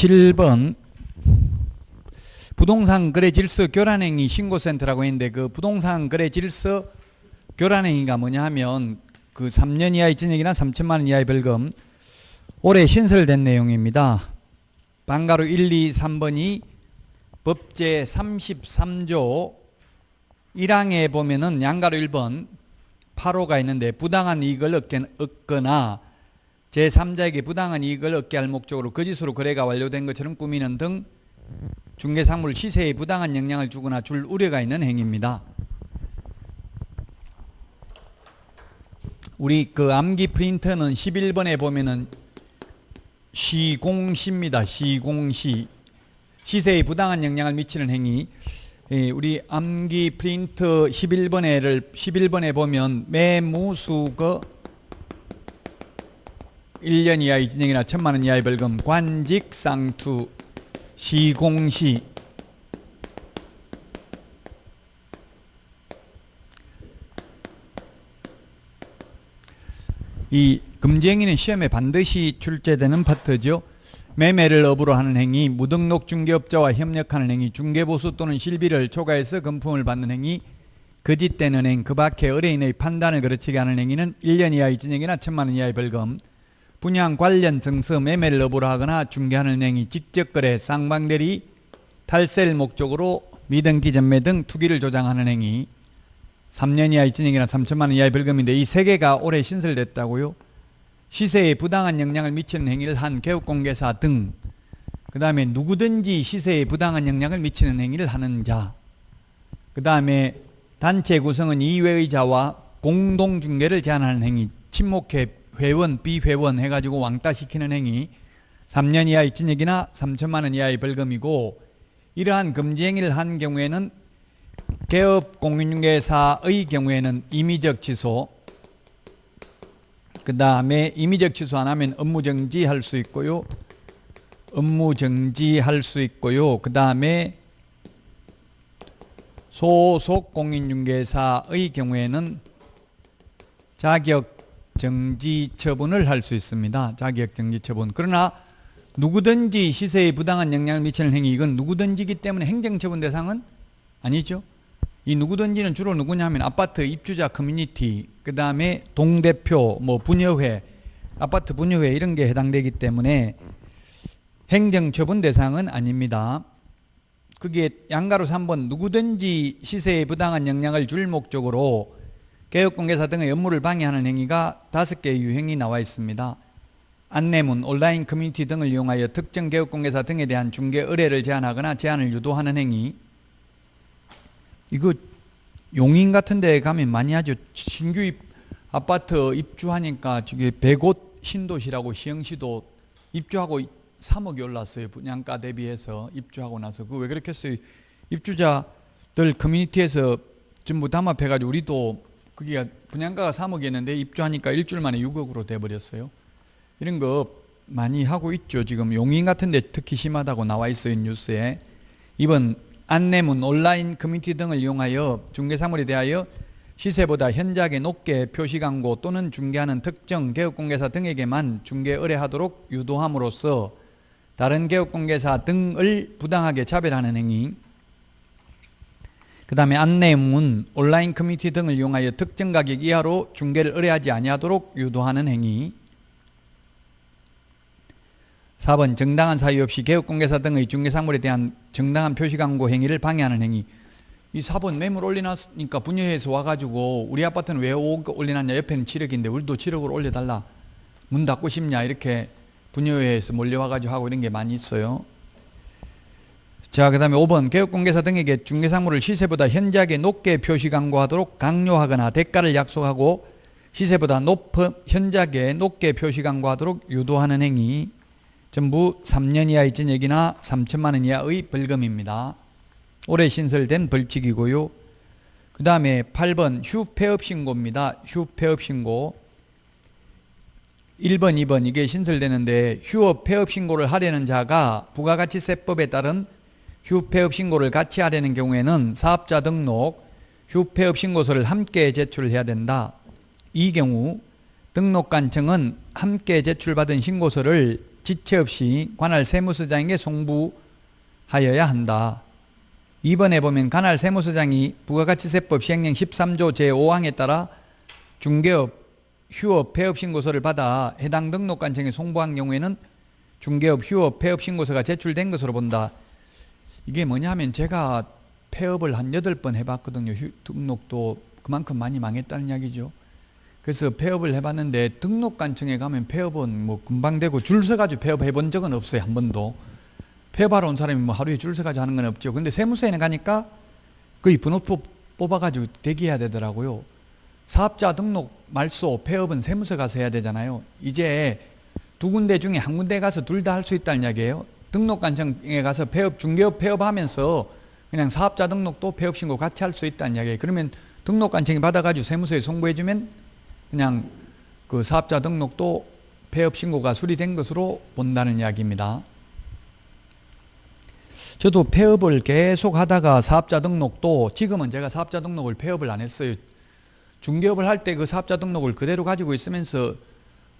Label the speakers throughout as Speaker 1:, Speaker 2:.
Speaker 1: 7번 부동산 거래 질서 교란행위 신고센터라고 했는데, 그 부동산 거래 질서 교란행위가 뭐냐 하면 그 3년 이하의 징역이나 3천만 원 이하의 벌금, 올해 신설된 내용입니다. 방가로 1, 2, 3번이 법제 33조 1항에 보면은 양가로 1번 8호가 있는데, 부당한 이익을 얻거나 제3자에게 부당한 이익을 얻게 할 목적으로 거짓으로 거래가 완료된 것처럼 꾸미는 등 중개상물 시세에 부당한 영향을 주거나 줄 우려가 있는 행위입니다. 우리 그 암기 프린터는 11번에 보면은 시공시입니다. 시공시. 시세에 부당한 영향을 미치는 행위. 우리 암기 프린터 11번에 보면 매무수거 1년 이하의 징역이나 1,000만 원 이하의 벌금, 관직상투, 시공시. 이 금지행위는 시험에 반드시 출제되는 파트죠. 매매를 업으로 하는 행위, 무등록 중개업자와 협력하는 행위, 중개보수 또는 실비를 초과해서 금품을 받는 행위, 거짓된 은행, 그 밖에 의뢰인의 판단을 그르치게 하는 행위는 1년 이하의 징역이나 1,000만 원 이하의 벌금, 분양 관련 증서, 매매를 업으로 하거나 중개하는 행위, 직접거래, 쌍방대리, 탈세를 목적으로 미등기 전매 등 투기를 조장하는 행위, 3년 이하의 징역이나 3천만 원 이하의 벌금인데, 이 세 개가 올해 신설됐다고요. 시세에 부당한 영향을 미치는 행위를 한 개업공개사 등, 그 다음에 누구든지 시세에 부당한 영향을 미치는 행위를 하는 자, 그 다음에 단체 구성은 이외의 자와 공동중개를 제한하는 행위, 친목회, 회원, 비회원 해가지고 왕따시키는 행위, 3년 이하의 징역이나 3천만 원 이하의 벌금이고, 이러한 금지 행위를 한 경우에는 개업공인중개사의 경우에는 임의적 취소, 그 다음에 임의적 취소 안 하면 업무정지할 수 있고요. 업무정지할 수 있고요. 그 다음에 소속 공인중개사의 경우에는 자격정지 처분을 할 수 있습니다. 자격정지 처분. 그러나 누구든지 시세에 부당한 영향을 미치는 행위, 이건 누구든지이기 때문에 행정처분 대상은 아니죠. 이 누구든지는 주로 누구냐 하면 아파트 입주자 커뮤니티, 그 다음에 동대표, 뭐 분여회, 아파트 분여회 이런 게 해당되기 때문에 행정처분 대상은 아닙니다. 그게 양가로 3번 누구든지 시세에 부당한 영향을 줄 목적으로 개업공개사 등의 업무를 방해하는 행위가 5개의 유형이 나와 있습니다. 안내문, 온라인 커뮤니티 등을 이용하여 특정 개업공개사 등에 대한 중개 의뢰를 제한하거나 제한을 유도하는 행위. 이거 용인 같은 데 가면 많이 하죠. 신규 아파트 입주하니까 저기 100곳 신도시라고 시흥시도 입주하고 3억이 올랐어요. 분양가 대비해서 입주하고 나서. 그거 왜 그렇게 했어요? 입주자들 커뮤니티에서 전부 담합해가지고 우리도 그게 분양가가 3억이었는데 입주하니까 일주일 만에 6억으로 돼버렸어요. 이런 거 많이 하고 있죠. 지금 용인 같은 데 특히 심하다고 나와 있어요. 뉴스에. 이번 안내문, 온라인 커뮤니티 등을 이용하여 중개사물에 대하여 시세보다 현저하게 높게 표시광고 또는 중개하는 특정 개업공개사 등에게만 중개 의뢰하도록 유도함으로써 다른 개업공개사 등을 부당하게 차별하는 행위. 그 다음에 안내문, 온라인 커뮤니티 등을 이용하여 특정 가격 이하로 중개를 의뢰하지 아니하도록 유도하는 행위. 4번 정당한 사유 없이 개업공개사 등의 중개사물에 대한 정당한 표시광고 행위를 방해하는 행위. 이 4번 매물 올려놨으니까 분여회에서 와가지고 우리 아파트는 왜 5억 올려놨냐, 옆에는 7억인데 우리도 7억으로 올려달라, 문 닫고 싶냐, 이렇게 분여회에서 몰려와가지고 하고 이런 게 많이 있어요. 자, 그 다음에 5번 개업공개사 등에게 중개사물을 시세보다 현저하게 높게 표시광고하도록 강요하거나 대가를 약속하고 시세보다 현저하게 높게 표시광고하도록 유도하는 행위. 전부 3년 이하의 징역이나 3천만 원 이하의 벌금입니다. 올해 신설된 벌칙이고요. 그 다음에 8번 휴폐업신고입니다. 휴폐업신고. 1번, 2번 이게 신설되는데, 휴업 폐업신고를 하려는 자가 부가가치세법에 따른 휴폐업신고를 같이 하려는 경우에는 사업자 등록, 휴폐업신고서를 함께 제출해야 된다. 이 경우 등록관청은 함께 제출받은 신고서를 지체 없이 관할 세무서장에게 송부하여야 한다. 2번에 보면 관할 세무서장이 부가가치세법 시행령 13조 제5항에 따라 중개업, 휴업, 폐업 신고서를 받아 해당 등록관청에 송부한 경우에는 중개업, 휴업, 폐업 신고서가 제출된 것으로 본다. 이게 뭐냐면 제가 폐업을 한 8번 해봤거든요. 등록도 그만큼 많이 망했다는 이야기죠. 그래서 폐업을 해봤는데 등록관청에 가면 폐업은 뭐 금방 되고 줄 서가지고 폐업해 본 적은 없어요. 한 번도. 폐업하러 온 사람이 뭐 하루에 줄 서가지고 하는 건 없죠. 근데 세무서에는 가니까 거의 번호표 뽑아가지고 대기해야 되더라고요. 사업자 등록 말소 폐업은 세무서 가서 해야 되잖아요. 이제 두 군데 중에 한 군데 가서 둘 다 할 수 있다는 이야기예요. 등록관청에 가서 폐업, 중개업 폐업하면서 그냥 사업자 등록도 폐업 신고 같이 할 수 있다는 이야기예요. 그러면 등록관청이 받아가지고 세무서에 송부해주면 그냥 그 사업자 등록도 폐업 신고가 수리된 것으로 본다는 이야기입니다. 저도 폐업을 계속 하다가 사업자 등록도 지금은 제가 사업자 등록을 폐업을 안 했어요. 중개업을 할 때 그 사업자 등록을 그대로 가지고 있으면서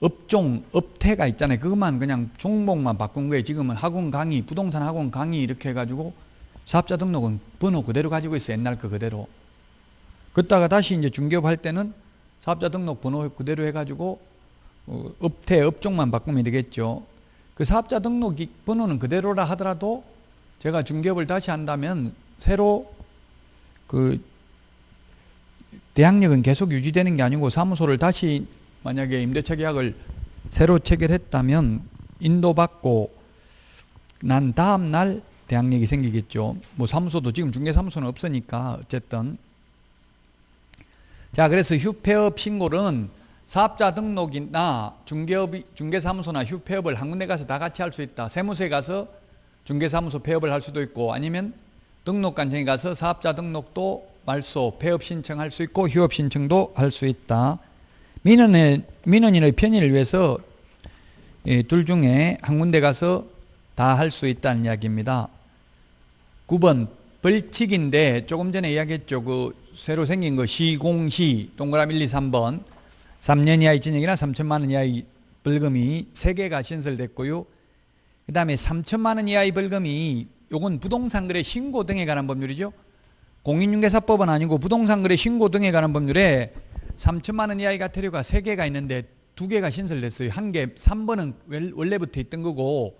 Speaker 1: 업종, 업태가 있잖아요. 그것만 그냥 종목만 바꾼 거예요. 지금은 학원 강의, 부동산 학원 강의 이렇게 해가지고 사업자 등록은 번호 그대로 가지고 있어요. 옛날 거 그대로. 그러다가 다시 이제 중개업 할 때는 사업자 등록 번호 그대로 해가지고 업태, 업종만 바꾸면 되겠죠. 그 사업자 등록 번호는 그대로라 하더라도 제가 중개업을 다시 한다면 새로 그 대항력은 계속 유지되는 게 아니고 사무소를 다시 만약에 임대차 계약을 새로 체결했다면 인도받고 난 다음 날 대항력이 생기겠죠. 뭐 사무소도 지금 중개사무소는 없으니까 어쨌든. 자, 그래서 휴폐업 신고는 사업자 등록이나 중개사무소나 휴폐업을 한 군데 가서 다 같이 할 수 있다. 세무서에 가서 중개사무소 폐업을 할 수도 있고 아니면 등록관청에 가서 사업자 등록도 말소, 폐업 신청할 수 있고 휴업 신청도 할 수 있다. 민원인의 편의를 위해서 둘 중에 한 군데 가서 다 할 수 있다는 이야기입니다. 9번 벌칙인데 조금 전에 이야기했죠. 그 새로 생긴 거 시공시 동그라미 1, 2, 3번 3년 이하의 징역이나 3천만 원 이하의 벌금이 3개가 신설됐고요. 그 다음에 3천만 원 이하의 벌금이 요건 부동산 거래 신고 등에 관한 법률이죠. 공인중개사법은 아니고 부동산 거래 신고 등에 관한 법률에 3천만 원 이하의 과태료가 3개가 있는데 2개가 신설됐어요. 한 개, 3번은 원래부터 있던 거고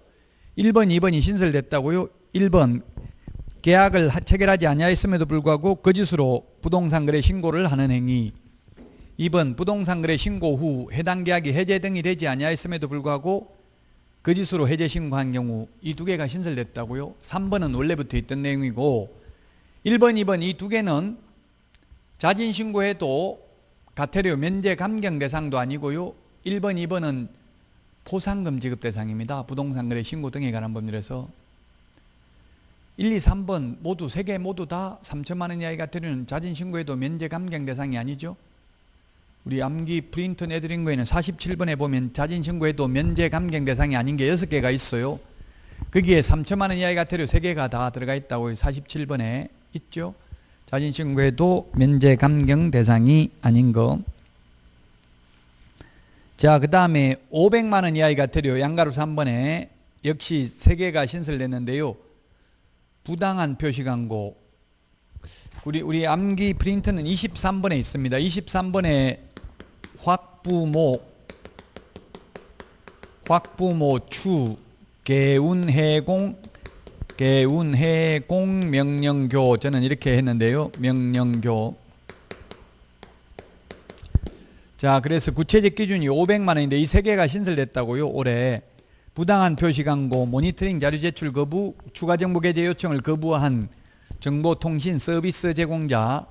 Speaker 1: 1번, 2번이 신설됐다고요. 1번 계약을 체결하지 아니하였음에도 불구하고 거짓으로 부동산 거래 신고를 하는 행위. 2번 부동산 거래 신고 후 해당 계약이 해제 등이 되지 아니하였음에도 불구하고 거짓으로 해제 신고한 경우. 이 2개가 신설됐다고요. 3번은 원래부터 있던 내용이고 1번, 2번 이 2개는 자진 신고해도 과태료 면제 감경 대상도 아니고요. 1번, 2번은 포상금 지급 대상입니다. 부동산 거래 신고 등에 관한 법률에서 1, 2, 3번 모두 3개 모두 다 3천만 원 이하의 과태료는 자진 신고해도 면제 감경 대상이 아니죠. 우리 암기 프린트 내드린 거에는 47번에 보면 자진 신고해도 면제 감경 대상이 아닌 게 6개가 있어요. 거기에 3천만 원 이하의 과태료 3개가 다 들어가 있다고 47번에 있죠. 자진 신고해도 면제 감경 대상이 아닌 거. 자, 그 다음에 500만 원 이하의 과태료 양가로 3번에 역시 3개가 신설됐는데요. 부당한 표시 광고. 우리 암기 프린트는 23번에 있습니다. 23번에 확부모 추 개운해공 명령교 저는 이렇게 했는데요. 명령교. 자, 그래서 구체적 기준이 500만 원인데 이 3개가 신설됐다고요. 올해 부당한 표시 광고, 모니터링 자료 제출 거부, 추가 정보 게재 요청을 거부한 정보통신 서비스 제공자,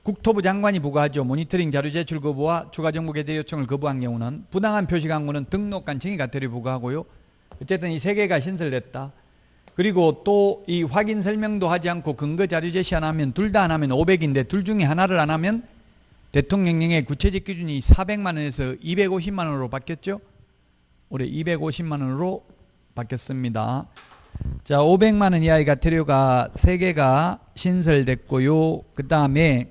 Speaker 1: 국토부 장관이 부과하죠. 모니터링 자료 제출 거부와 추가 정보 게재 요청을 거부한 경우는 부당한 표시 광고는 등록관청이 과태료 부과하고요. 어쨌든 이 3개가 신설됐다. 그리고 또 이 확인 설명도 하지 않고 근거 자료 제시 안 하면 둘 다 안 하면 500인데 둘 중에 하나를 안 하면 대통령령의 구체적 기준이 400만 원에서 250만 원으로 바뀌었죠. 올해 250만 원으로 바뀌었습니다. 자, 500만 원 이하의 과태료가 3개가 신설됐고요. 그 다음에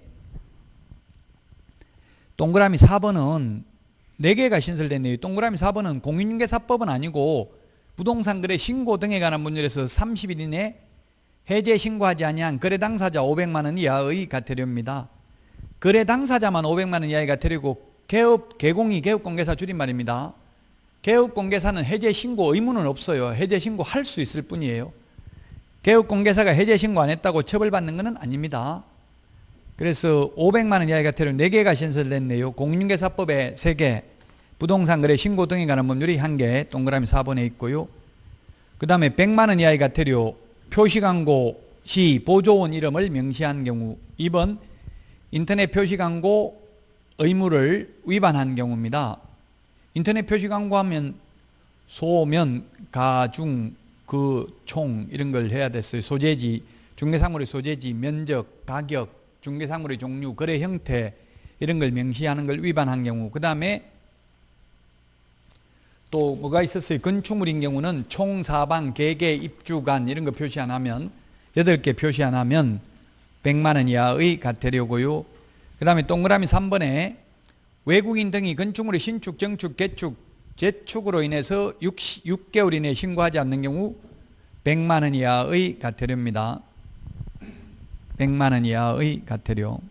Speaker 1: 동그라미 4번은 4개가 신설됐네요. 동그라미 4번은 공인중개사법은 아니고 부동산 거래 신고 등에 관한 법률에서 30일 이내 해제 신고하지 아니한 거래 당사자 500만 원 이하의 과태료입니다. 거래 당사자만 500만 원 이하의 과태료고 개공이 개업공개사 줄임말입니다. 개업공개사는 해제 신고 의무는 없어요. 해제 신고 할 수 있을 뿐이에요. 개업공개사가 해제 신고 안 했다고 처벌받는 것은 아닙니다. 그래서 500만 원 이하의 과태료 4개가 신설됐네요. 공인중개사법에 3개, 부동산 거래 신고 등에 관한 법률이 1개, 동그라미 4번에 있고요. 그 다음에 100만 원 이하의 과태료, 표시광고 시 보조원 이름을 명시한 경우. 2번, 인터넷 표시광고 의무를 위반한 경우입니다. 인터넷 표시광고 하면 소면, 가중, 총 이런 걸 해야 됐어요. 소재지, 중개사물의 소재지, 면적, 가격, 중개사물의 종류, 거래 형태 이런 걸 명시하는 걸 위반한 경우. 그 다음에 또 뭐가 있었어요? 건축물인 경우는 총, 사방, 계계, 입주간 이런 거 표시 안 하면 8개 표시 안 하면 100만 원 이하의 과태료고요. 그 다음에 동그라미 3번에 외국인 등이 건축물의 신축, 정축, 개축, 재축으로 인해서 6개월 이내에 신고하지 않는 경우 100만 원 이하의 과태료입니다. 100만 원 이하의 과태료.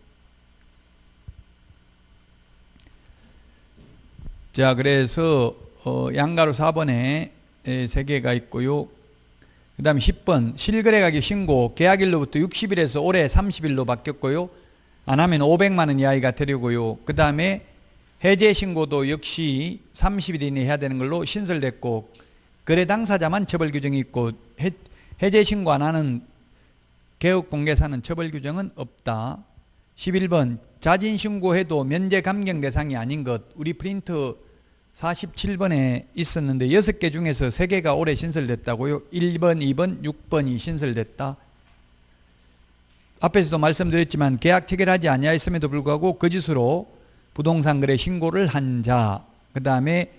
Speaker 1: 자, 그래서 양가로 4번에 3개가 있고요. 그 다음에 10번 실거래가격 신고 계약일로부터 60일에서 올해 30일로 바뀌었고요. 안 하면 500만 원 이하의 과태료고요. 그 다음에 해제 신고도 역시 30일 이내에 해야 되는 걸로 신설됐고 거래 당사자만 처벌 규정이 있고 해제 신고 안 하는 개업공개사는 처벌 규정은 없다. 11번 자진 신고해도 면제 감경 대상이 아닌 것. 우리 프린트 47번에 있었는데 6개 중에서 3개가 올해 신설됐다고요. 1번, 2번, 6번이 신설됐다. 앞에서도 말씀드렸지만 계약 체결하지 아니하였음에도 불구하고 거짓으로 부동산 거래 신고를 한 자, 그 다음에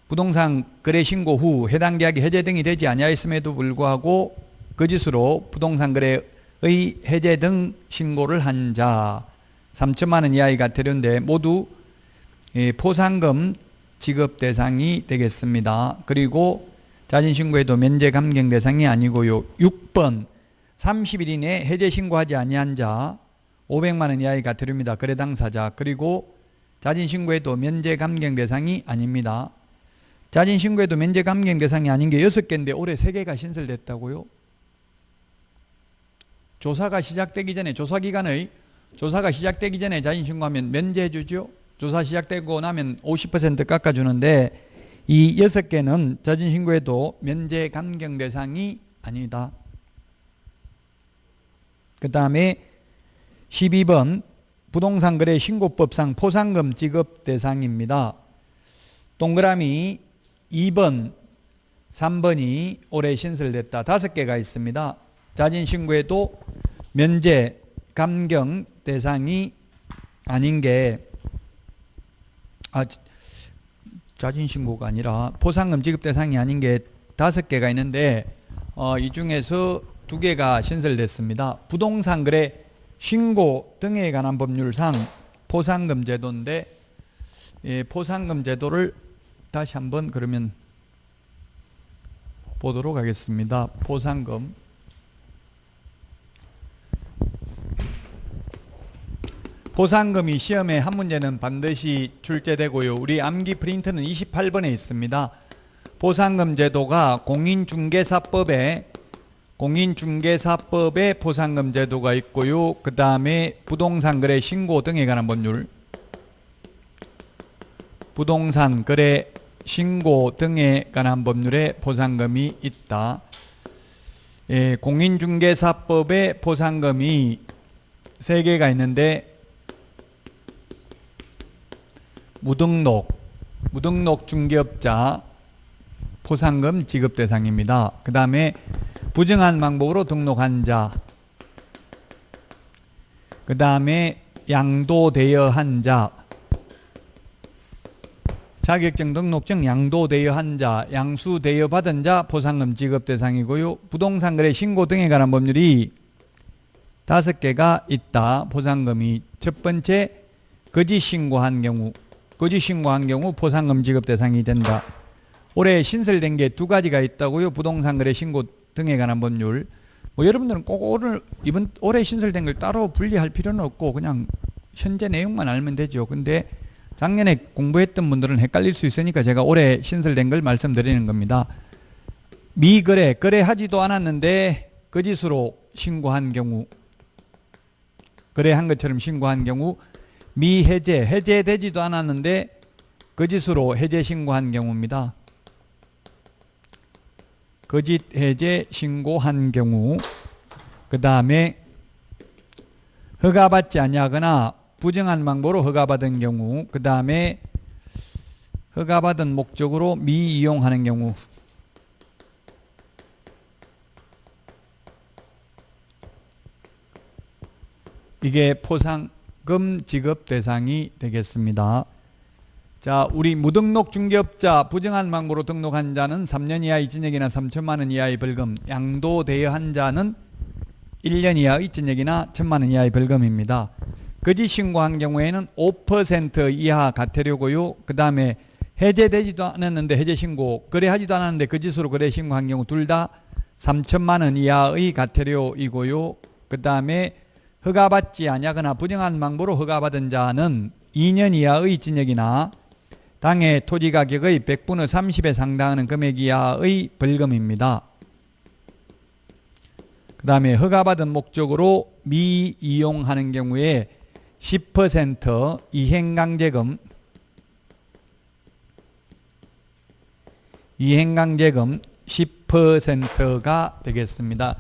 Speaker 1: 부동산 거래 신고 후 해당 계약이 해제 등이 되지 아니하였음에도 불구하고 거짓으로 부동산 거래의 해제 등 신고를 한 자, 3천만 원 이하의 과태료인데 모두 포상금 지급 대상이 되겠습니다. 그리고 자진 신고에도 면제 감경 대상이 아니고요. 6번 30일 이내에 해제 신고하지 아니한 자 500만 원 이하의 과태료입니다. 거래 당사자. 그리고 자진 신고에도 면제 감경 대상이 아닙니다. 자진 신고에도 면제 감경 대상이 아닌 게 6개인데 올해 3개가 신설됐다고요. 조사가 시작되기 전에 조사가 시작되기 전에 자진 신고하면 면제해 주죠. 조사 시작되고 나면 50% 깎아주는데 이 6개는 자진 신고에도 면제 감경 대상이 아니다. 그 다음에 12번 부동산 거래 신고법상 포상금 지급 대상입니다. 동그라미 2번, 3번이 올해 신설됐다. 5개가 있습니다. 자진 신고에도 면제 감경 대상이 아닌 게 자진 신고가 아니라 포상금 지급 대상이 아닌 게 5개가 있는데 이 중에서 2개가 신설됐습니다. 부동산 거래 신고 등에 관한 법률상 포상금 제도인데 포상금 제도를 다시 한번 그러면 보도록 하겠습니다. 포상금. 포상금이 시험에 한 문제는 반드시 출제되고요. 우리 암기 프린트는 28번에 있습니다. 포상금 제도가 공인중개사법에 포상금 제도가 있고요. 그 다음에 부동산 거래 신고 등에 관한 법률, 부동산 거래 신고 등에 관한 법률에 포상금이 있다. 공인중개사법에 포상금이 3개가 있는데 무등록 중개업자 포상금 지급 대상입니다. 그 다음에 부정한 방법으로 등록한 자, 그 다음에 양도대여한 자, 자격증 등록증 양도대여한 자, 양수대여받은 자 포상금 지급 대상이고요. 부동산 거래 신고 등에 관한 법률이 5개가 있다. 포상금이 첫 번째 거짓 신고한 경우 포상금 지급 대상이 된다. 올해 신설된 게 두 가지가 있다고요. 부동산 거래 신고 등에 관한 법률. 뭐 여러분들은 꼭 올해 신설된 걸 따로 분리할 필요는 없고 그냥 현재 내용만 알면 되죠. 근데 작년에 공부했던 분들은 헷갈릴 수 있으니까 제가 올해 신설된 걸 말씀드리는 겁니다. 미거래, 거래하지도 않았는데 거짓으로 신고한 경우, 거래한 것처럼 신고한 경우, 미해제, 해제되지도 않았는데 거짓으로 해제 신고한 경우입니다. 거짓 해제 신고한 경우. 그 다음에 허가받지 아니하거나 부정한 방법으로 허가받은 경우. 그 다음에 허가받은 목적으로 미이용하는 경우. 이게 포상금 지급 대상이 되겠습니다. 자, 우리 무등록 중개업자 부정한 방법으로 등록한 자는 3년 이하의 징역이나 3천만 원 이하의 벌금, 양도대여한 자는 1년 이하의 징역이나 1천만 원 이하의 벌금입니다. 거짓 신고한 경우에는 5% 이하 과태료고요. 그 다음에 해제되지도 않았는데 해제 신고, 거래하지도 않았는데 거짓으로 거래 신고한 경우 둘 다 3천만 원 이하의 과태료이고요. 그 다음에 허가받지 아니하거나 부정한 방법으로 허가받은 자는 2년 이하의 징역이나 당해 토지 가격의 100분의 30에 상당하는 금액 이하의 벌금입니다. 그 다음에 허가받은 목적으로 미이용하는 경우에 10% 이행강제금 10%가 되겠습니다.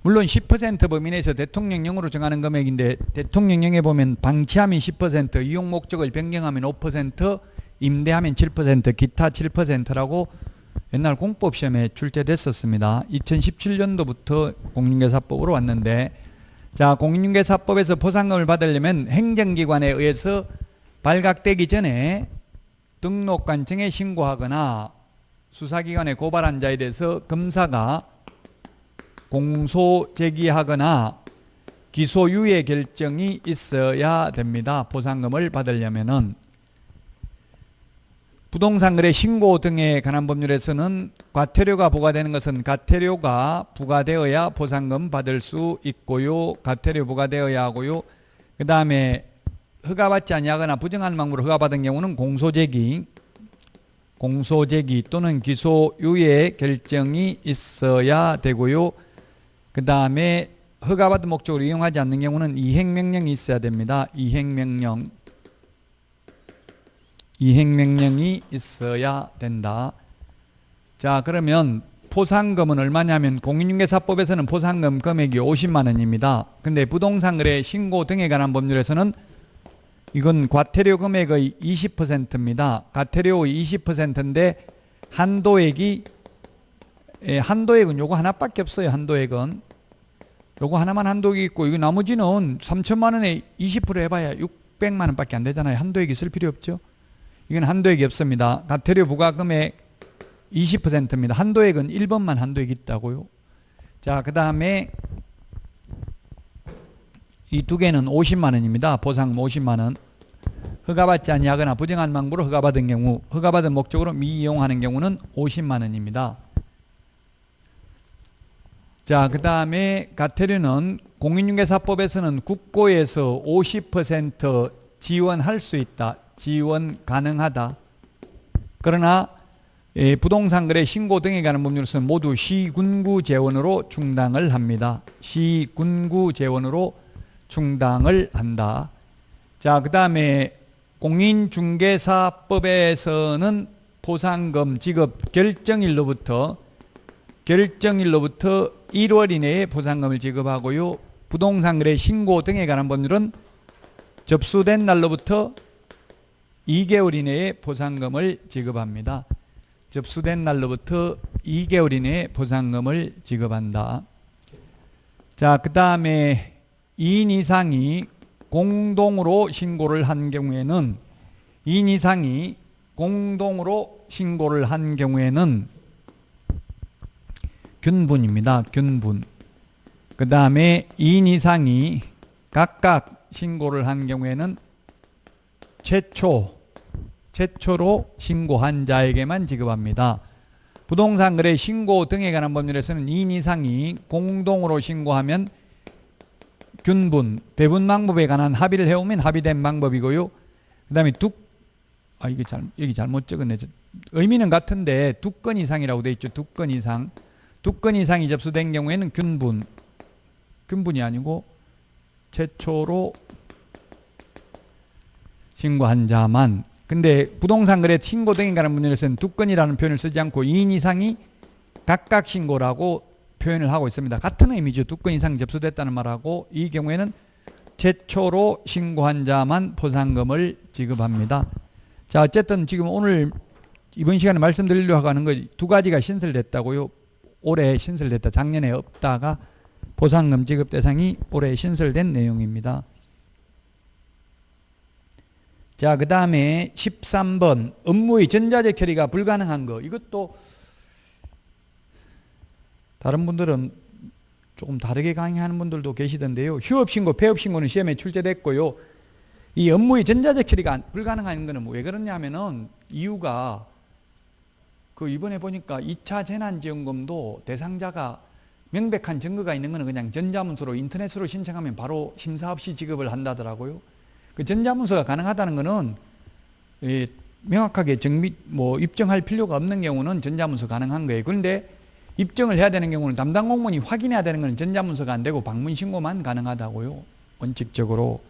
Speaker 1: 물론 10% 범위 내에서 대통령령으로 정하는 금액인데 대통령령에 보면 방치하면 10%, 이용 목적을 변경하면 5%, 임대하면 7%, 기타 7%라고 옛날 공법 시험에 출제됐었습니다. 2017년도부터 공인중개사법으로 왔는데, 자, 공인중개사법에서 포상금을 받으려면 행정기관에 의해서 발각되기 전에 등록관청에 신고하거나 수사기관에 고발한 자에 대해서 검사가 공소 제기하거나 기소유예 결정이 있어야 됩니다. 포상금을 받으려면은. 부동산 거래 신고 등에 관한 법률에서는 과태료가 부과되는 것은 과태료가 부과되어야 포상금 받을 수 있고요. 과태료 부과되어야 하고요. 그 다음에 허가받지 아니하거나 부정한 방법으로 허가받은 경우는 공소제기 또는 기소유예 결정이 있어야 되고요. 그 다음에 허가받은 목적으로 이용하지 않는 경우는 이행명령이 있어야 됩니다. 이행명령이 있어야 된다. 자, 그러면 포상금은 얼마냐면 공인중개사법에서는 포상금 금액이 50만 원입니다. 근데 부동산 거래 신고 등에 관한 법률에서는 이건 과태료 금액의 20%입니다. 과태료의 20%인데 한도액은 요거 하나밖에 없어요. 한도액은 요거 하나만 한도액이 있고, 이거 나머지는 3천만 원에 20% 해봐야 600만 원밖에 안 되잖아요. 한도액이 있을 필요 없죠. 이건 한도액이 없습니다. 과태료 부과금액 20%입니다. 한도액은 1번만 한도액이 있다고요. 자, 그 다음에 이 두 개는 50만 원입니다. 보상금 50만 원. 허가받지 아니하거나 부정한 방법으로 허가받은 경우, 허가받은 목적으로 미이용하는 경우는 50만 원입니다. 자, 그 다음에 과태료는 공인중개사법에서는 국고에서 50% 지원할 수 있다. 지원 가능하다. 그러나 부동산 거래 신고 등에 관한 법률에서는 모두 시군구 재원으로 충당을 합니다. 시군구 재원으로 충당을 한다. 자, 그 다음에 공인중개사법에서는 포상금 지급 결정일로부터 1월 이내에 포상금을 지급하고요. 부동산 거래 신고 등에 관한 법률은 접수된 날로부터 2개월 이내에 포상금을 지급합니다. 접수된 날로부터 2개월 이내에 포상금을 지급한다. 자, 그 다음에 2인 이상이 공동으로 신고를 한 경우에는 2인 이상이 공동으로 신고를 한 경우에는 균분입니다. 균분. 그 다음에 2인 이상이 각각 신고를 한 경우에는 최초로 신고한 자에게만 지급합니다. 부동산 거래 신고 등에 관한 법률에서는 2인 이상이 공동으로 신고하면 균분, 배분 방법에 관한 합의를 해오면 합의된 방법이고요. 그 다음에 여기 잘못 적었네. 의미는 같은데 2건 이상이라고 되어 있죠. 2건 이상. 2건 이상이 접수된 경우에는 균분이 아니고 최초로 신고한 자만. 근데 부동산 거래 신고 등에 관한 법률에서는 2건이라는 표현을 쓰지 않고 2인 이상이 각각 신고라고 표현을 하고 있습니다. 같은 의미죠. 2건 이상 접수됐다는 말하고 이 경우에는 최초로 신고한 자만 포상금을 지급합니다. 자, 어쨌든 지금 오늘 이번 시간에 말씀드리려고 하는 거 2가지가 신설됐다고요. 올해 신설됐다. 작년에 없다가 포상금 지급 대상이 올해 신설된 내용입니다. 자, 그 다음에 13번 업무의 전자적 처리가 불가능한 거. 이것도 다른 분들은 조금 다르게 강의하는 분들도 계시던데요. 휴업신고, 폐업신고는 시험에 출제됐고요. 이 업무의 전자적 처리가 불가능한 거는 왜 그러냐면은 이유가 이번에 보니까 2차 재난지원금도 대상자가 명백한 증거가 있는 거는 그냥 전자문서로 인터넷으로 신청하면 바로 심사 없이 지급을 한다더라고요. 그 전자문서가 가능하다는 거는 명확하게 입증할 필요가 없는 경우는 전자문서 가능한 거예요. 그런데 입증을 해야 되는 경우는 담당 공무원이 확인해야 되는 것은 전자문서가 안 되고 방문신고만 가능하다고요. 원칙적으로.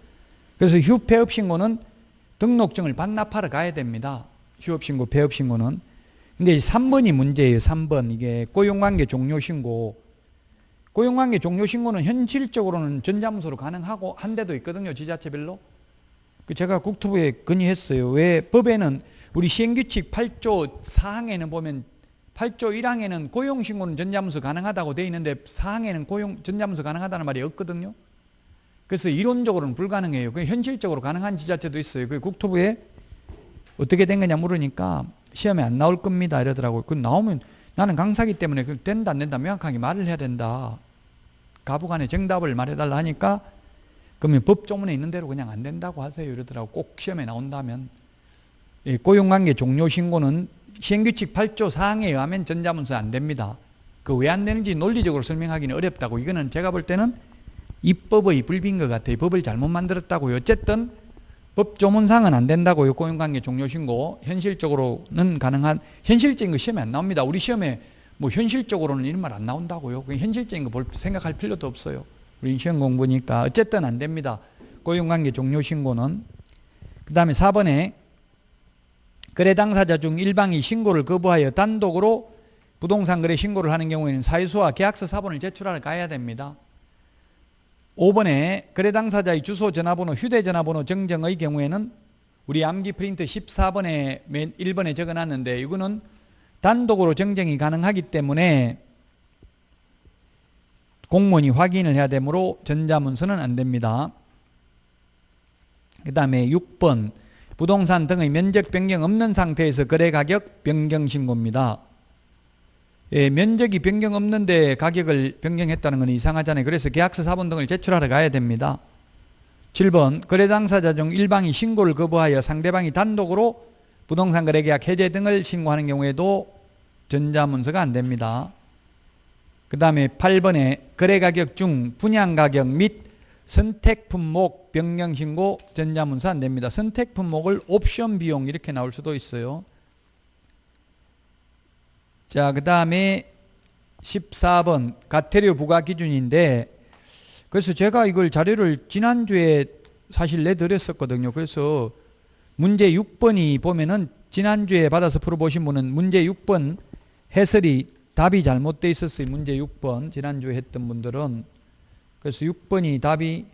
Speaker 1: 그래서 휴폐업신고는 등록증을 반납하러 가야 됩니다. 휴업신고, 폐업신고는. 근데 3번이 문제예요. 3번. 이게 고용관계 종료신고. 고용관계 종료신고는 현실적으로는 전자문서로 가능하고 한 데도 있거든요. 지자체별로. 제가 국토부에 건의했어요. 왜 법에는 우리 시행규칙 8조 4항에는 보면 8조 1항에는 고용신고는 전자문서 가능하다고 되어 있는데 4항에는 전자문서 가능하다는 말이 없거든요. 그래서 이론적으로는 불가능해요. 현실적으로 가능한 지자체도 있어요. 국토부에 어떻게 된 거냐 물으니까 시험에 안 나올 겁니다 이러더라고요. 나오면 나는 강사기 때문에 된다 안 된다 명확하게 말을 해야 된다. 가부간의 정답을 말해달라 하니까 그러면 법조문에 있는 대로 그냥 안 된다고 하세요 이러더라고요. 꼭 시험에 나온다면. 고용관계 종료신고는 시행규칙 8조 4항에 의하면 전자문서 안 됩니다. 왜 안 되는지 논리적으로 설명하기는 어렵다고. 이거는 제가 볼 때는 입법의 불비인 것 같아요. 법을 잘못 만들었다고요. 어쨌든 법조문상은 안 된다고요. 고용관계 종료신고. 현실적으로는 가능한, 현실적인 거 시험에 안 나옵니다. 우리 시험에 현실적으로는 이런 말 안 나온다고요. 현실적인 거 생각할 필요도 없어요. 우리 시험 공부니까. 어쨌든 안 됩니다. 고용관계 종료신고는. 그 다음에 4번에 거래 당사자 중 일방이 신고를 거부하여 단독으로 부동산 거래 신고를 하는 경우에는 사유서와 계약서 사본을 제출하러 가야 됩니다. 5번에 거래 당사자의 주소, 전화번호, 휴대전화번호 정정의 경우에는 우리 암기 프린트 14번에 1번에 적어놨는데 이거는 단독으로 정정이 가능하기 때문에 공무원이 확인을 해야 되므로 전자문서는 안 됩니다. 그 다음에 6번 부동산 등의 면적 변경 없는 상태에서 거래 가격 변경 신고입니다. 면적이 변경 없는데 가격을 변경했다는 건 이상하잖아요. 그래서 계약서 사본 등을 제출하러 가야 됩니다. 7번 거래 당사자 중 일방이 신고를 거부하여 상대방이 단독으로 부동산 거래 계약 해제 등을 신고하는 경우에도 전자문서가 안 됩니다. 그 다음에 8번에 거래 가격 중 분양 가격 및 선택 품목 변경 신고 전자문서 안 됩니다. 선택 품목을 옵션 비용 이렇게 나올 수도 있어요. 자, 그 다음에 14번 가태료 부과 기준인데 그래서 제가 이걸 자료를 지난주에 사실 내드렸었거든요. 그래서 문제 6번이 보면은 지난주에 받아서 풀어보신 분은 문제 6번 해설이 답이 잘못되어 있었어요. 문제 6번 지난주에 했던 분들은. 그래서 6번이 답이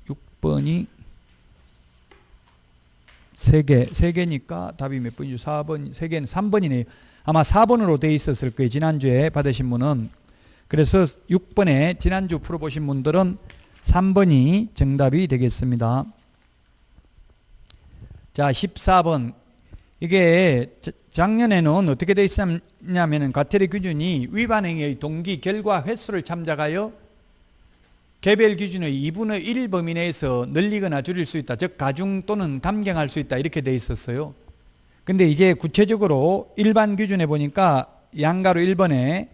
Speaker 1: 6번이 3개니까 답이 몇 번이죠? 4번, 3개는 3번이네요. 아마 4번으로 되어 있었을 거예요. 지난주에 받으신 분은. 그래서 6번에 지난주 풀어보신 분들은 3번이 정답이 되겠습니다. 자, 14번. 이게 작년에는 어떻게 되어 있었냐면 과태료 기준이 위반행위의 동기, 결과, 횟수를 참작하여 개별 기준의 2분의 1 범위 내에서 늘리거나 줄일 수 있다. 즉 가중 또는 감경할 수 있다. 이렇게 되어 있었어요. 근데 이제 구체적으로 일반 기준에 보니까 양가로 1번에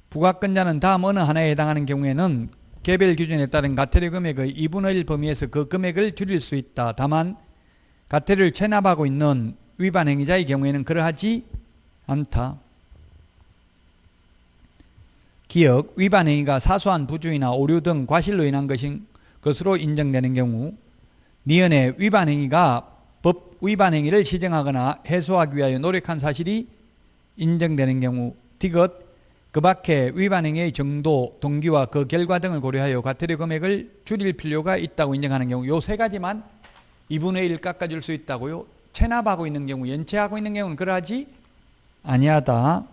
Speaker 1: 부가권자는 다음 어느 하나에 해당하는 경우에는 개별 기준에 따른 과태료 금액의 2분의 1 범위에서 그 금액을 줄일 수 있다. 다만 과태료를 체납하고 있는 위반 행위자의 경우에는 그러하지 않다. 기억, 위반 행위가 사소한 부주의나 오류 등 과실로 인한 것으로 인정되는 경우, 니은의 위반 행위가 법 위반 행위를 시정하거나 해소하기 위하여 노력한 사실이 인정되는 경우, 디귿, 그 밖에 위반 행위의 정도, 동기와 그 결과 등을 고려하여 과태료 금액을 줄일 필요가 있다고 인정하는 경우, 요 세 가지만 2분의 1 깎아줄 수 있다고요. 체납하고 있는 경우, 연체하고 있는 경우는 그러하지 아니하다.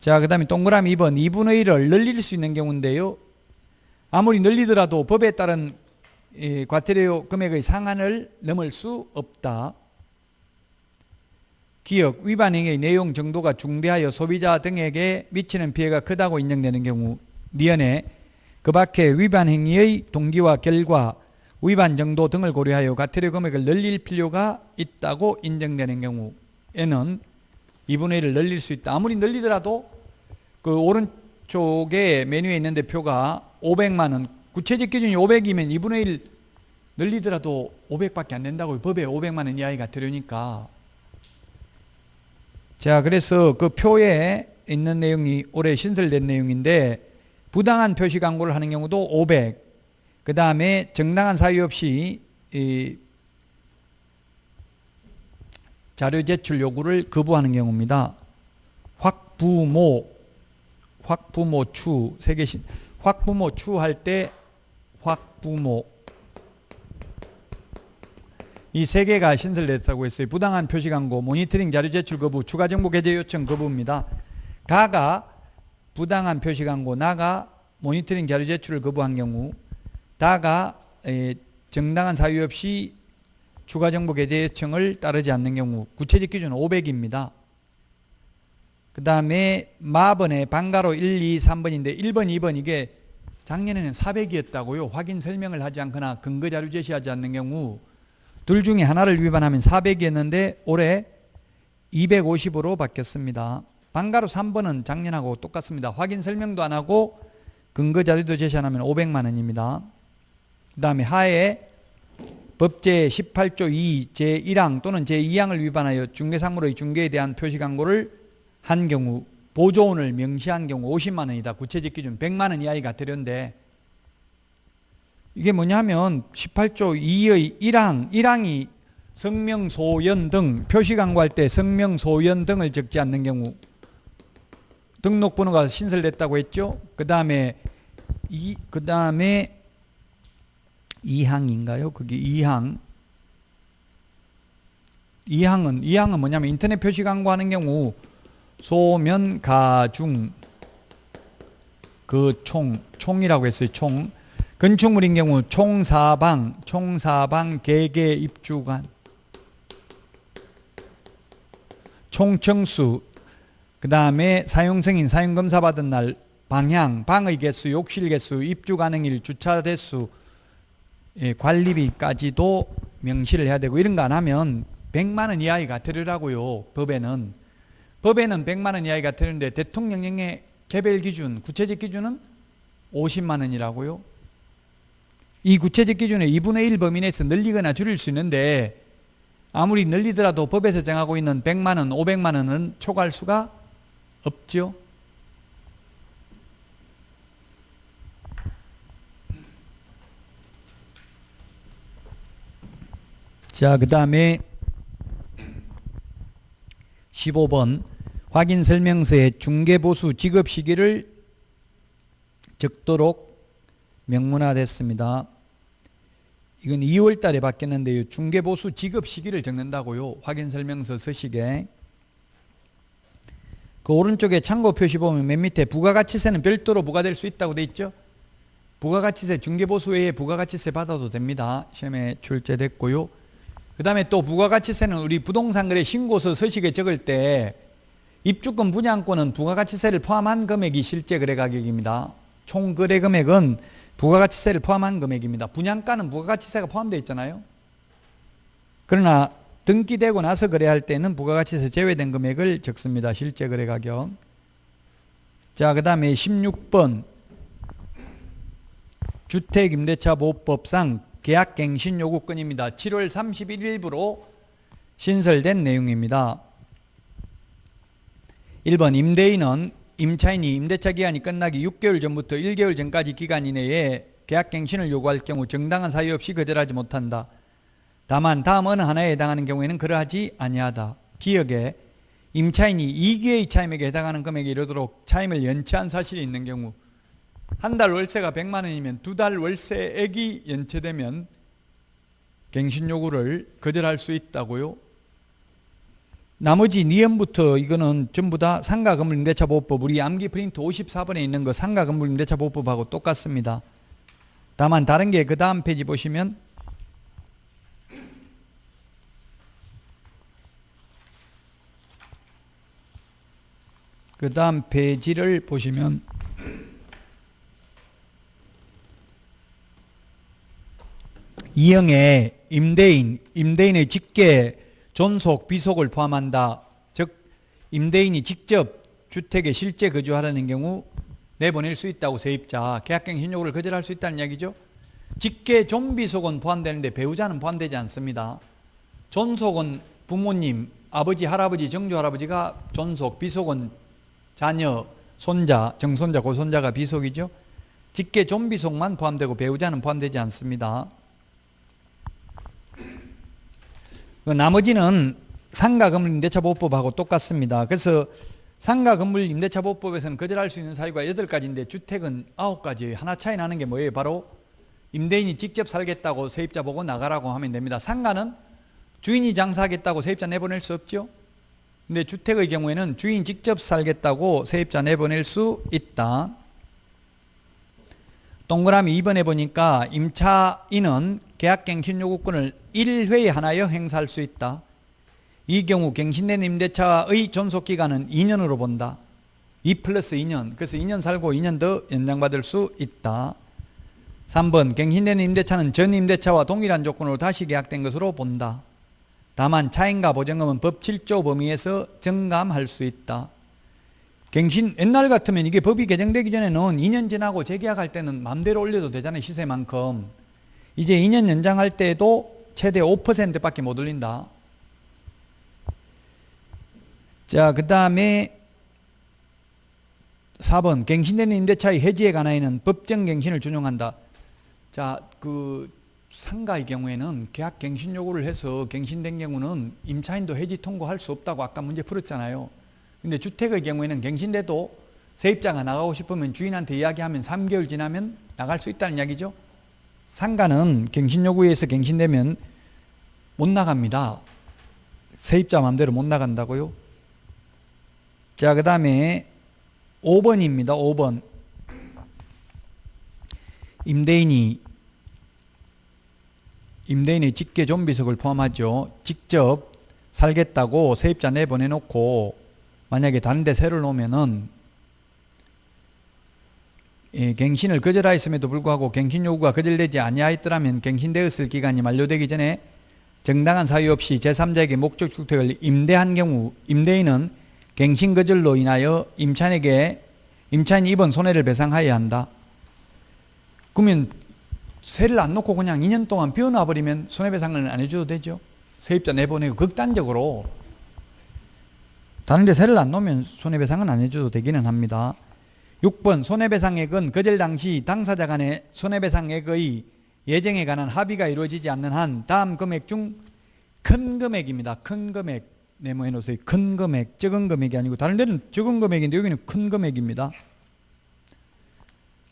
Speaker 1: 자, 그 다음에 동그라미 2번 2분의 1을 늘릴 수 있는 경우인데요. 아무리 늘리더라도 법에 따른 과태료 금액의 상한을 넘을 수 없다. 기억, 위반 행위의 내용 정도가 중대하여 소비자 등에게 미치는 피해가 크다고 인정되는 경우, 니은에 그 밖에 위반 행위의 동기와 결과, 위반 정도 등을 고려하여 과태료 금액을 늘릴 필요가 있다고 인정되는 경우, 에는 2분의 1을 늘릴 수 있다. 아무리 늘리더라도 그 오른쪽에 메뉴에 있는데 표가 500만 원, 구체적 기준이 500이면 2분의 1 늘리더라도 500밖에 안 된다고요. 법에 500만 원 이하의 과태료니까. 자, 그래서 그 표에 있는 내용이 올해 신설된 내용인데, 부당한 표시 광고를 하는 경우도 500, 그 다음에 정당한 사유 없이 자료 제출 요구를 거부하는 경우입니다. 확부모 추, 세계신, 확부모 추 할 때 확부모, 이 세 개가 신설됐다고 했어요. 부당한 표시 광고, 모니터링 자료 제출 거부, 추가 정보 게재 요청 거부입니다. 가가 부당한 표시 광고, 나가 모니터링 자료 제출을 거부한 경우, 다가 정당한 사유 없이 추가 정보 게재 요청을 따르지 않는 경우, 구체적 기준은 500입니다. 그 다음에 마번에 방가로 1, 2, 3번인데 1번, 2번 이게 작년에는 400이었다고요. 확인 설명을 하지 않거나 근거 자료 제시하지 않는 경우, 둘 중에 하나를 위반하면 400이었는데 올해 250으로 바뀌었습니다. 방가로 3번은 작년하고 똑같습니다. 확인 설명도 안 하고 근거 자료도 제시 안 하면 500만 원입니다. 그 다음에 하에 법제 18조 2 제1항 또는 제2항을 위반하여 중개사물의 중개에 대한 표시 광고를 한 경우, 보조원을 명시한 경우 50만 원이다. 구체적 기준 100만 원 이하의 과태료인데, 이게 뭐냐면 18조 2의 1항이 성명, 소연 등 표시 광고할 때 성명, 소연 등을 적지 않는 경우, 등록번호가 신설됐다고 했죠. 그 다음에 2항인가요? 그게 2항은 뭐냐면 인터넷 표시 광고하는 경우 소면, 가중, 그 총이라고 했어요. 총. 건축물인 경우 총사방, 개개, 입주관, 총청수, 그 다음에 사용승인, 사용검사 받은 날, 방향, 방의 개수, 욕실 개수, 입주 가능일, 주차 대수, 관리비까지도 명시를 해야 되고, 이런 거 안 하면 100만 원 이하의 과태료라고요. 법에는 100만 원 이하의 과태료인데 대통령령의 개별 기준, 구체적 기준은 50만 원이라고요. 이 구체적 기준에 2분의 1 범위 내에서 늘리거나 줄일 수 있는데, 아무리 늘리더라도 법에서 정하고 있는 100만 원, 500만 원은 초과할 수가 없죠. 자, 그 다음에 15번 확인 설명서에 중개보수 지급 시기를 적도록 명문화됐습니다. 이건 2월 달에 바뀌었는데요. 중개보수 지급 시기를 적는다고요. 확인 설명서 서식에. 그 오른쪽에 참고 표시 보면 맨 밑에 부가가치세는 별도로 부과될 수 있다고 돼 있죠. 부가가치세, 중개보수 외에 부가가치세 받아도 됩니다. 시험에 출제됐고요. 그 다음에 또 부가가치세는 우리 부동산거래 신고서 서식에 적을 때 입주권 분양권은 부가가치세를 포함한 금액이 실제 거래가격입니다. 총 거래금액은 부가가치세를 포함한 금액입니다. 분양가는 부가가치세가 포함되어 있잖아요. 그러나 등기되고 나서 거래할 때는 부가가치에서 제외된 금액을 적습니다. 실제 거래 가격. 자, 그 다음에 16번 주택임대차보호법상 계약갱신 요구권입니다. 7월 31일부로 신설된 내용입니다. 1번 임대인은 임차인이 임대차 기간이 끝나기 6개월 전부터 1개월 전까지 기간 이내에 계약갱신을 요구할 경우 정당한 사유 없이 거절하지 못한다. 다만 다음 어느 하나에 해당하는 경우에는 그러하지 아니하다. 기억에 임차인이 2기의 차임액에 해당하는 금액에 이르도록 차임을 연체한 사실이 있는 경우, 한 달 월세가 100만 원이면 2달 월세액이 연체되면 갱신 요구를 거절할 수 있다고요. 나머지 니은부터 이거는 전부 다 상가건물임대차보호법 우리 암기 프린트 54번에 있는 거 상가건물임대차보호법하고 똑같습니다. 다만 다른 게 그 다음 페이지 보시면 그 다음 페이지를 보시면 이형의 임대인의 직계, 존속, 비속을 포함한다. 즉 임대인이 직접 주택에 실제 거주하라는 경우 내보낼 수 있다고 세입자, 계약갱신 요구를 거절할 수 있다는 이야기죠. 직계, 존비속은 포함되는데 배우자는 포함되지 않습니다. 존속은 부모님, 아버지, 할아버지, 정조할아버지가 존속, 비속은 자녀, 손자, 정손자, 고손자가 비속이죠. 직계, 존비속만 포함되고 배우자는 포함되지 않습니다. 나머지는 상가건물임대차보호법하고 똑같습니다. 그래서 상가건물임대차보호법에서는 거절할 수 있는 사유가 8가지인데 주택은 9가지예요. 하나 차이 나는 게 뭐예요? 바로 임대인이 직접 살겠다고 세입자 보고 나가라고 하면 됩니다. 상가는 주인이 장사하겠다고 세입자 내보낼 수 없죠. 근데 주택의 경우에는 주인 직접 살겠다고 세입자 내보낼 수 있다. 동그라미 2번에 보니까 임차인은 계약갱신 요구권을 1회에 하나여 행사할 수 있다. 이 경우 갱신된 임대차의 존속기간은 2년으로 본다. 2 플러스 2년. 그래서 2년 살고 2년 더 연장받을 수 있다. 3번 갱신된 임대차는 전 임대차와 동일한 조건으로 다시 계약된 것으로 본다. 다만 차임과 보증금은 법 7조 범위에서 정감할 수 있다. 갱신 옛날 같으면 이게 법이 개정되기 전에는 2년 지나고 재계약할 때는 마음대로 올려도 되잖아요. 시세만큼. 이제 2년 연장할 때도 최대 5%밖에 못 올린다. 자, 그 다음에 4번 갱신되는 임대차의 해지에 관하여는 법정 갱신을 준용한다. 자, 그 상가의 경우에는 계약 갱신 요구를 해서 갱신된 경우는 임차인도 해지 통고할 수 없다고 아까 문제 풀었잖아요. 근데 주택의 경우에는 갱신돼도 세입자가 나가고 싶으면 주인한테 이야기하면 3개월 지나면 나갈 수 있다는 이야기죠. 상가는 갱신 요구에 의해서 갱신되면 못 나갑니다. 세입자 마음대로 못 나간다고요. 자, 그 다음에 5번입니다. 5번. 임대인의 직계 존비속을 포함하죠. 직접 살겠다고 세입자 내보내놓고 만약에 다른 데 세를 놓으면은 갱신을 거절하였음에도 불구하고 갱신 요구가 거절되지 아니하였더라면 갱신되었을 기간이 만료되기 전에 정당한 사유 없이 제3자에게 목적 주택을 임대한 경우 임대인은 갱신 거절로 인하여 임차인이 입은 손해를 배상하여야 한다. 그러면 세를 안 놓고 그냥 2년 동안 비워놔버리면 손해배상을 안 해줘도 되죠. 세입자 내보내고 극단적으로 다른 데 세를 안 놓으면 손해배상은 안 해줘도 되기는 합니다. 6번 손해배상액은 거절 당시 당사자 간의 손해배상액의 예정에 관한 합의가 이루어지지 않는 한 다음 금액 중 큰 금액입니다. 큰 금액 네모해 놓으세요. 큰 금액, 적은 금액이 아니고 다른 데는 적은 금액인데 여기는 큰 금액입니다.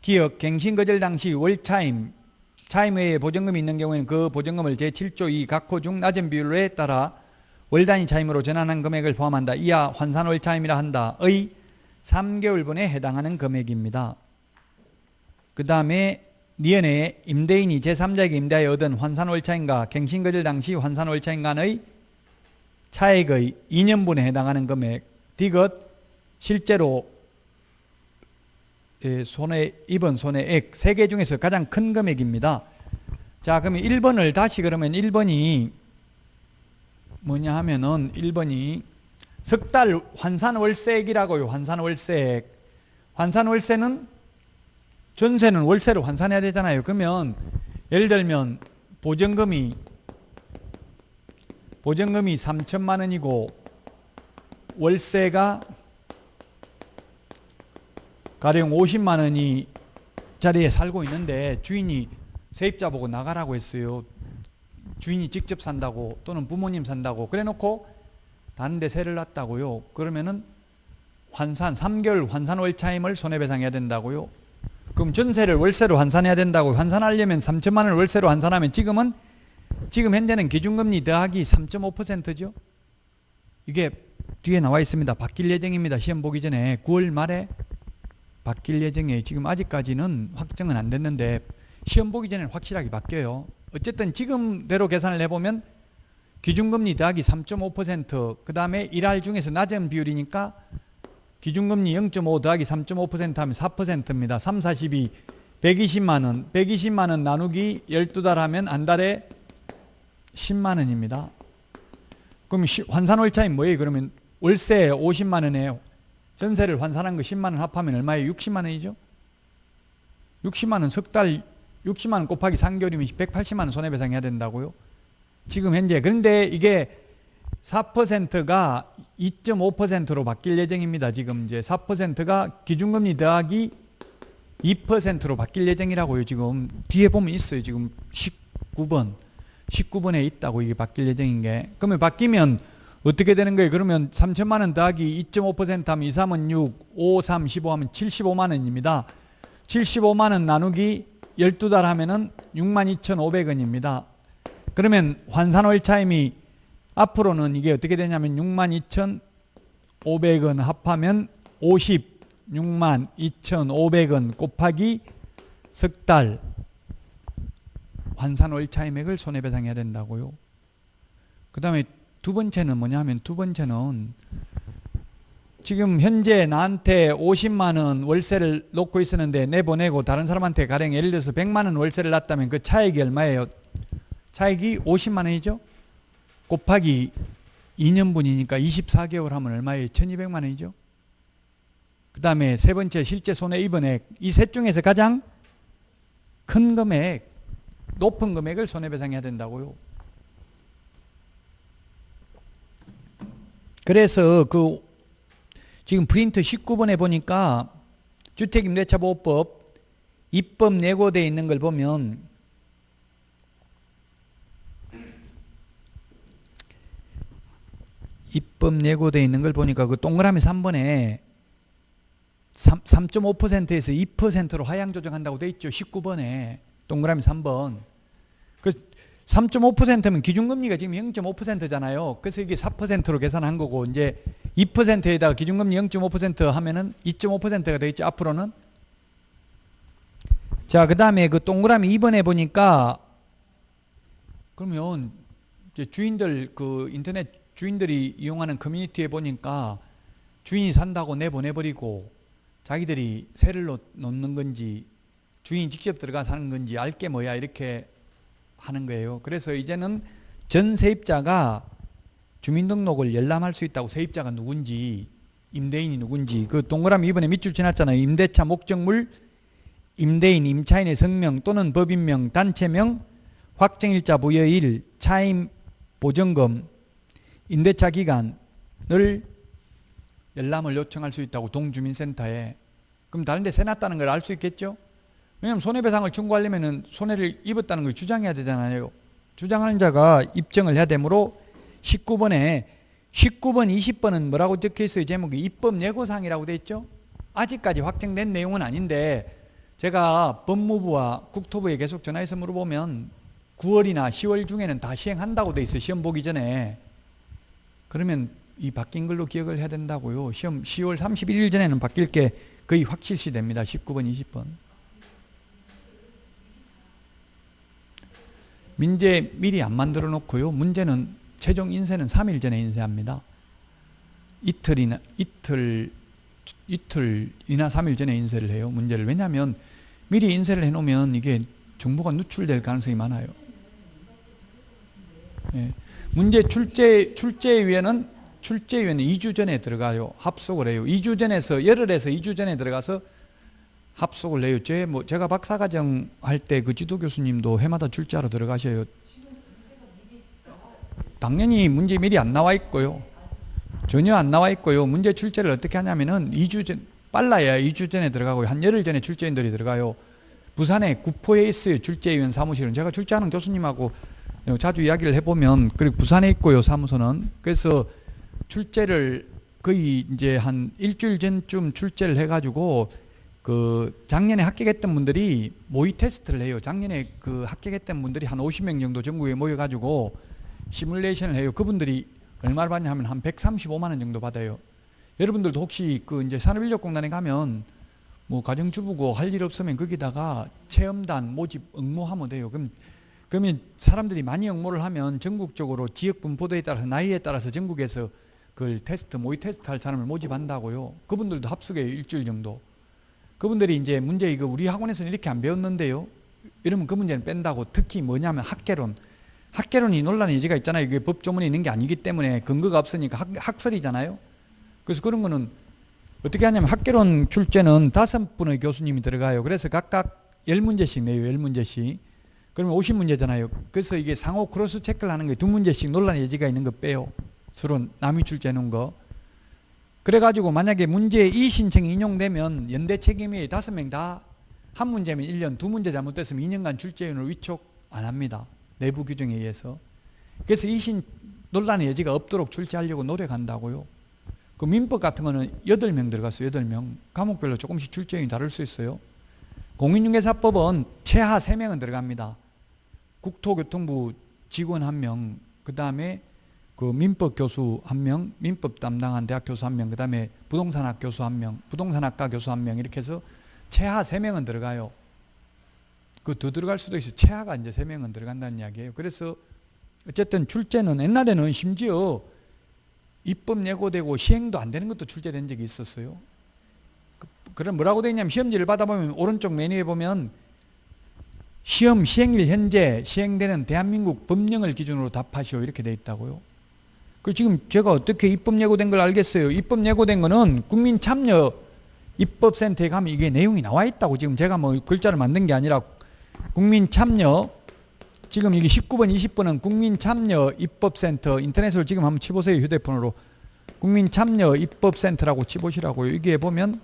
Speaker 1: 기억, 갱신 거절 당시 월차임, 차임 외에 보증금이 있는 경우에는 그 보증금을 제7조 2 각호 중 낮은 비율에 따라 월단위 차임으로 전환한 금액을 포함한다. 이하 환산 월차임이라 한다. 의 3개월분에 해당하는 금액입니다. 그 다음에 니은에 임대인이 제3자에게 임대하여 얻은 환산 월차임과 갱신 거절 당시 환산 월차임 간의 차액의 2년분에 해당하는 금액. 디귿 실제로 입은 손해액 3개 중에서 가장 큰 금액입니다. 자, 그러면 1번을 다시 그러면 1번이 뭐냐 하면은 1번이 석 달 환산월세액이라고요. 환산월세액. 환산월세는 전세는 월세로 환산해야 되잖아요. 그러면 예를 들면 보증금이 3천만 원이고 월세가 가령 50만 원이 자리에 살고 있는데 주인이 세입자 보고 나가라고 했어요. 주인이 직접 산다고 또는 부모님 산다고 그래 놓고 다른 데 세를 놨다고요. 그러면은 3개월 환산 월차임을 손해배상해야 된다고요. 그럼 전세를 월세로 환산해야 된다고. 환산하려면 3천만 원을 월세로 환산하면 지금 현재는 기준금리 더하기 3.5%죠. 이게 뒤에 나와 있습니다. 바뀔 예정입니다. 시험 보기 전에 9월 말에 바뀔 예정이에요. 지금 아직까지는 확정은 안 됐는데 시험 보기 전에는 확실하게 바뀌어요. 어쨌든 지금대로 계산을 해보면 기준금리 더하기 3.5% 그 다음에 일할 중에서 낮은 비율이니까 기준금리 0.5 더하기 3.5% 하면 4%입니다. 3, 42, 120만 원. 120만 원 나누기 12달 하면 한 달에 10만 원입니다. 그럼 환산월차임 뭐예요? 그러면 월세 50만 원에 전세를 환산한 거 10만 원 합하면 얼마예요? 60만 원이죠? 60만 원 석 달 60만 원 곱하기 3개월이면 180만 원 손해배상해야 된다고요? 지금 현재. 그런데 이게 4%가 2.5%로 바뀔 예정입니다. 지금 이제 4%가 기준금리 더하기 2%로 바뀔 예정이라고요. 지금 뒤에 보면 있어요. 지금 19번에 있다고 이게 바뀔 예정인 게. 그러면 바뀌면 어떻게 되는 거예요? 그러면 3천만 원 더하기 2.5% 하면 2, 3은 6, 5, 3, 15 하면 75만 원입니다. 75만 원 나누기 12달 하면은 62,500원입니다. 그러면 환산월차임이 앞으로는 이게 어떻게 되냐면 62,500원 합하면 56,2,500원 곱하기 석 달 환산월차임액을 손해배상해야 된다고요. 그 다음에 두 번째는 뭐냐면 두 번째는 지금 현재 나한테 50만 원 월세를 놓고 있었는데 내보내고 다른 사람한테 가령 예를 들어서 100만 원 월세를 놨다면 그 차액이 얼마예요? 차액이 50만 원이죠? 곱하기 2년분이니까 24개월 하면 얼마예요? 1200만 원이죠? 그 다음에 세 번째 실제 손해입은액. 이 셋 중에서 가장 큰 금액, 높은 금액을 손해배상해야 된다고요. 그래서 지금 프린트 19번에 보니까 주택임대차보호법 입법 예고되어 있는 걸 보면 입법 예고되어 있는 걸 보니까 그 동그라미 3번에 3.5%에서 2%로 하향 조정한다고 돼 있죠. 19번에 동그라미 3번. 그 3.5%면 기준금리가 지금 0.5%잖아요. 그래서 이게 4%로 계산한 거고 이제 2%에다가 기준금리 0.5% 하면은 2.5%가 되겠죠. 앞으로는. 자, 그다음에 그 동그라미 2번에 보니까 그러면 이제 주인들 그 인터넷 주인들이 이용하는 커뮤니티에 보니까 주인이 산다고 내보내버리고 자기들이 세를 놓는 건지 주인이 직접 들어가 사는 건지 알게 뭐야 이렇게 하는 거예요. 그래서 이제는 전 세입자가 주민등록을 열람할 수 있다고. 세입자가 누군지 임대인이 누군지. 그 동그라미 2번에 밑줄 지났잖아요. 임대차 목적물, 임대인, 임차인의 성명 또는 법인명, 단체명, 확정일자 부여일, 차임 보증금, 임대차 기간을 열람을 요청할 수 있다고. 동주민센터에. 그럼 다른 데 세놨다는 걸 알 수 있겠죠? 왜냐하면 손해배상을 청구하려면 손해를 입었다는 걸 주장해야 되잖아요. 주장하는 자가 입증을 해야 되므로 19번, 20번은 뭐라고 적혀 있어요? 제목이 입법 예고사항이라고 되어 있죠? 아직까지 확정된 내용은 아닌데 제가 법무부와 국토부에 계속 전화해서 물어보면 9월이나 10월 중에는 다 시행한다고 되어 있어요. 시험 보기 전에. 그러면 이 바뀐 걸로 기억을 해야 된다고요. 시험 10월 31일 전에는 바뀔 게 거의 확실시 됩니다. 19번, 20번. 민재 미리 안 만들어 놓고요. 문제는 최종 인쇄는 3일 전에 인쇄합니다. 이틀이나 3일 전에 인쇄를 해요. 문제를. 왜냐하면 미리 인쇄를 해놓으면 이게 정보가 누출될 가능성이 많아요. 예. 문제 출제위원회는 2주 전에 들어가요. 합숙을 해요. 2주 전에서 열흘에서 2주 전에 들어가서 합숙을 해요. 제가 박사과정 할 때 그 지도 교수님도 해마다 출제하러 들어가셔요. 당연히 문제 미리 안 나와 있고요. 전혀 안 나와 있고요. 문제 출제를 어떻게 하냐면은 2주 전, 빨라야 2주 전에 들어가고요. 한 열흘 전에 출제인들이 들어가요. 부산에 구포에 있어요. 출제위원 사무실은. 제가 출제하는 교수님하고 자주 이야기를 해보면, 그리고 부산에 있고요. 사무소는. 그래서 출제를 거의 이제 한 일주일 전쯤 출제를 해가지고 그 작년에 합격했던 분들이 모의 테스트를 해요. 작년에 그 합격했던 분들이 한 50명 정도 전국에 모여가지고 시뮬레이션을 해요. 그분들이 얼마를 받냐면 한 135만 원 정도 받아요. 여러분들도 혹시 그 이제 산업인력공단에 가면 뭐 가정주부고 할 일 없으면 거기다가 체험단 모집 응모하면 돼요. 그러면 사람들이 많이 응모를 하면 전국적으로 지역 분포도에 따라서 나이에 따라서 전국에서 그걸 테스트, 모의 테스트 할 사람을 모집한다고요. 그분들도 합숙해요. 일주일 정도. 그분들이 이제 문제 이거 우리 학원에서는 이렇게 안 배웠는데요. 이러면 그 문제는 뺀다고. 특히 뭐냐면 학개론. 학개론이 논란의 여지가 있잖아요. 이게 법조문에 있는 게 아니기 때문에 근거가 없으니까 학설이잖아요. 그래서 그런 거는 어떻게 하냐면 학개론 출제는 5분의 교수님이 들어가요. 그래서 각각 10문제씩 내요. 10문제씩. 그러면 50문제잖아요. 그래서 이게 상호 크로스 체크를 하는 게 2문제씩 논란의 여지가 있는 거 빼요. 서로 남이 출제해 놓은 거. 그래가지고 만약에 문제 이 신청이 인용되면 연대 책임이 5명 다 한 문제면 1년, 2문제 잘못됐으면 2년간 출제위원을 위촉 안 합니다. 내부 규정에 의해서. 그래서 이신 논란의 여지가 없도록 출제하려고 노력한다고요. 그 민법 같은 거는 8명 들어갔어요. 8명. 과목별로 조금씩 출제위원이 다를 수 있어요. 공인중개사법은 최하 3명은 들어갑니다. 국토교통부 직원 1명, 그 다음에 그 민법 교수 1명, 민법 담당한 대학 교수 1명, 그 다음에 부동산학 교수 1명, 부동산학과 교수 1명, 이렇게 해서 최하 3명은 들어가요. 그 더 들어갈 수도 있어요. 최하가 이제 3명은 들어간다는 이야기예요. 그래서 어쨌든 출제는 옛날에는 심지어 입법 예고되고 시행도 안 되는 것도 출제된 적이 있었어요. 그럼 뭐라고 되어 있냐면 시험지를 받아보면 오른쪽 메뉴에 보면 시험 시행일 현재 시행되는 대한민국 법령을 기준으로 답하시오 이렇게 되어 있다고요. 그 지금 제가 어떻게 입법 예고된 걸 알겠어요? 입법 예고된 거는 국민참여 입법센터에 가면 이게 내용이 나와 있다고. 지금 제가 뭐 글자를 만든 게 아니라 국민참여, 지금 이게 19번 20번은 국민참여 입법센터, 인터넷으로 지금 한번 치보세요. 휴대폰으로 국민참여 입법센터라고 치보시라고요. 여기에 보면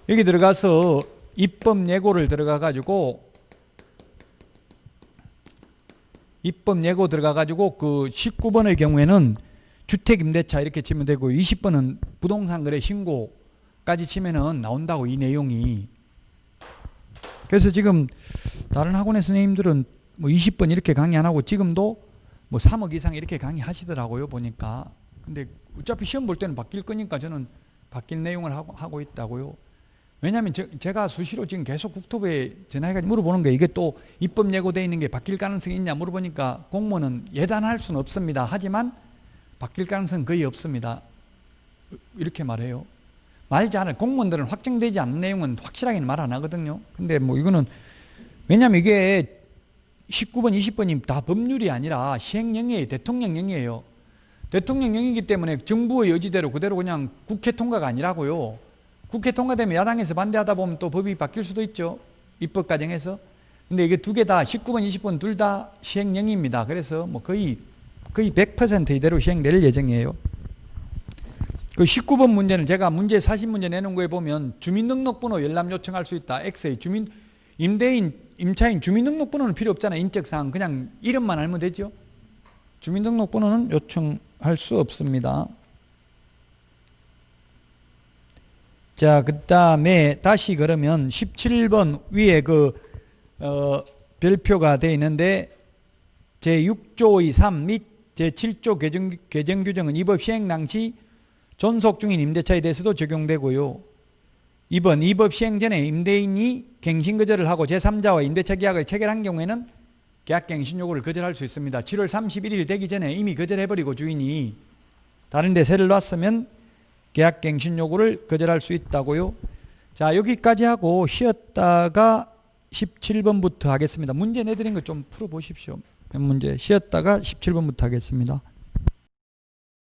Speaker 1: 여기 들어가서 입법 예고를 들어가 가지고 입법 예고 들어가 가지고 그 19번의 경우에는 주택임대차 이렇게 치면 되고 20번은 부동산 거래 신고까지 치면은 나온다고 이 내용이. 그래서 지금 다른 학원의 선생님들은 뭐 20번 이렇게 강의 안 하고 지금도 뭐 3억 이상 이렇게 강의하시더라고요 보니까. 근데 어차피 시험 볼 때는 바뀔 거니까 저는 바뀐 내용을 하고 있다고요. 왜냐하면 제가 수시로 지금 계속 국토부에 전화해가지고 물어보는 거예요. 이게 또 입법 예고되어 있는 게 바뀔 가능성이 있냐 물어보니까 공무원은 예단할 수는 없습니다. 하지만 바뀔 가능성은 거의 없습니다. 이렇게 말해요. 말 잘하는 공무원들은 확정되지 않는 내용은 확실하게는 말 안 하거든요. 근데 뭐 이거는 왜냐하면 이게 19번 20번이 다 법률이 아니라 시행령이에요. 대통령령이에요. 대통령령이기 때문에 정부의 의지대로 그대로 그냥 국회 통과가 아니라고요. 국회 통과되면 야당에서 반대하다 보면 또 법이 바뀔 수도 있죠. 입법 과정에서. 근데 이게 두 개 다 19번 20번 둘 다 시행령입니다. 그래서 뭐 거의 100% 이대로 시행될 예정이에요. 그 19번 문제는 제가 문제 40문제 내놓은 거에 보면 주민등록번호 열람 요청할 수 있다. X에 임대인, 임차인 주민등록번호는 필요 없잖아요. 인적사항 그냥 이름만 알면 되죠. 주민등록번호는 요청할 수 없습니다. 자, 그 다음에 다시 그러면 17번 위에 별표가 되어 있는데 제6조의 3 및 제7조 개정 규정은 이 법 시행 당시 존속 중인 임대차에 대해서도 적용되고요. 2번 이 법 시행 전에 임대인이 갱신거절을 하고 제3자와 임대차 계약을 체결한 경우에는 계약갱신 요구를 거절할 수 있습니다. 7월 31일 되기 전에 이미 거절해버리고 주인이 다른 데 세를 놨으면 계약갱신 요구를 거절할 수 있다고요. 자, 여기까지 하고 쉬었다가 17번부터 하겠습니다. 문제 내드린 거 좀 풀어보십시오. 몇 문제 쉬었다가 17번부터 하겠습니다.